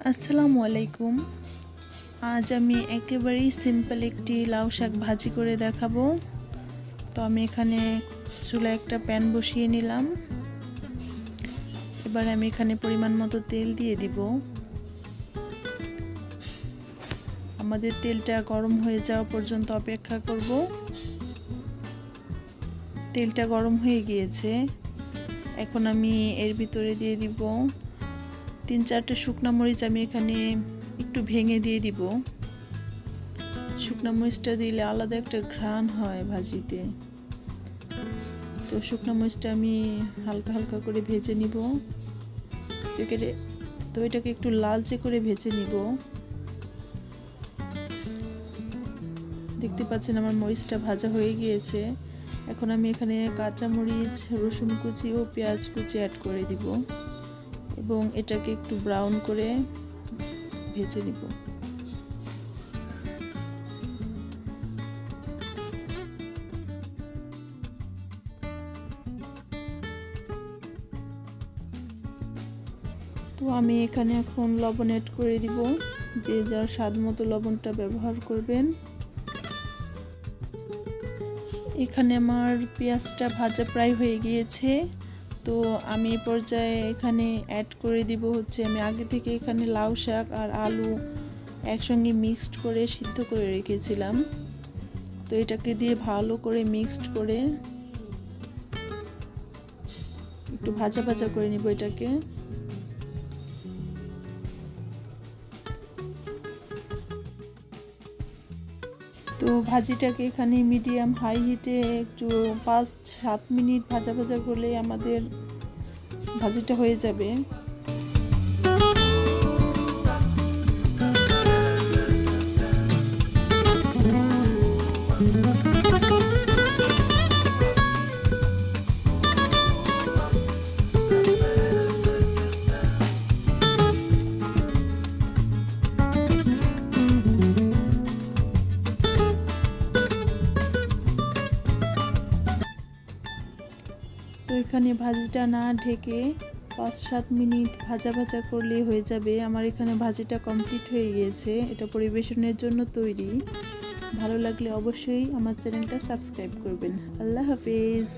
আসসালামু আলাইকুম। আজ আমি একেবারেই সিম্পল একটি লাউ শাক ভাজি করে দেখাবো। তো আমি এখানে চুলায় একটা প্যান বসিয়ে নিলাম। এবার আমি এখানে পরিমাণ মতো তেল দিয়ে দিব। আমাদের তেলটা গরম হয়ে যাওয়া পর্যন্ত অপেক্ষা করব। তেলটা গরম হয়ে গিয়েছে। এখন আমি এর ভিতরে দিয়ে দিব 3-4টা শুকনা মরিচ। আমি এখানে একটু ভেঙে দিয়ে দিব। শুকনা মরিচটা দিলে আলাদা একটা ঘ্রাণ হয় ভাজিতে। তো শুকনা মরিচটা আমি হালকা হালকা করে ভেজে নিব। তো এটাকে একটু লালচে করে ভেজে নিব। দেখতে পাচ্ছেন আমার মরিচটা ভাজা হয়ে গিয়েছে। এখন আমি এখানে কাঁচা মরিচ, রসুন কুচি ও পেঁয়াজ কুচি অ্যাড করে দিব এবং এটাকে একটু ব্রাউন করে ভেজে নিব। তো আমি এখানে এখন লবণ অ্যাড করে দিব। যে যার স্বাদ মতো লবণটা ব্যবহার করবেন। এখানে আমার পেঁয়াজটা ভাজা প্রায় হয়ে গিয়েছে। তো আমি এই পর্যায়ে এখানে অ্যাড করে দিব আমি আগে থেকে এখানে লাউ শাক আর আলু একসঙ্গে মিক্সড করে সিদ্ধ করে রেখেছিলাম। তো এটাকে দিয়ে ভালো করে মিক্সড করে একটু ভাজা ভাজা করে নিব এটাকে। তো ভাজিটাকে এখানে মিডিয়াম হাই হিটে একটু 5-7 মিনিট ভাজা ভাজা করলে আমাদের ভাজিটা হয়ে যাবে। তো এখানে ভাজিটা না ঢেকে 5-7 মিনিট ভাজা ভাজা করলেই হয়ে যাবে। আমার এখানে ভাজিটা কমপ্লিট হয়ে গিয়েছে। এটা পরিবেশনের জন্য তৈরি। ভালো লাগলে অবশ্যই আমার চ্যানেলটা সাবস্ক্রাইব করবেন। আল্লাহ হাফেজ।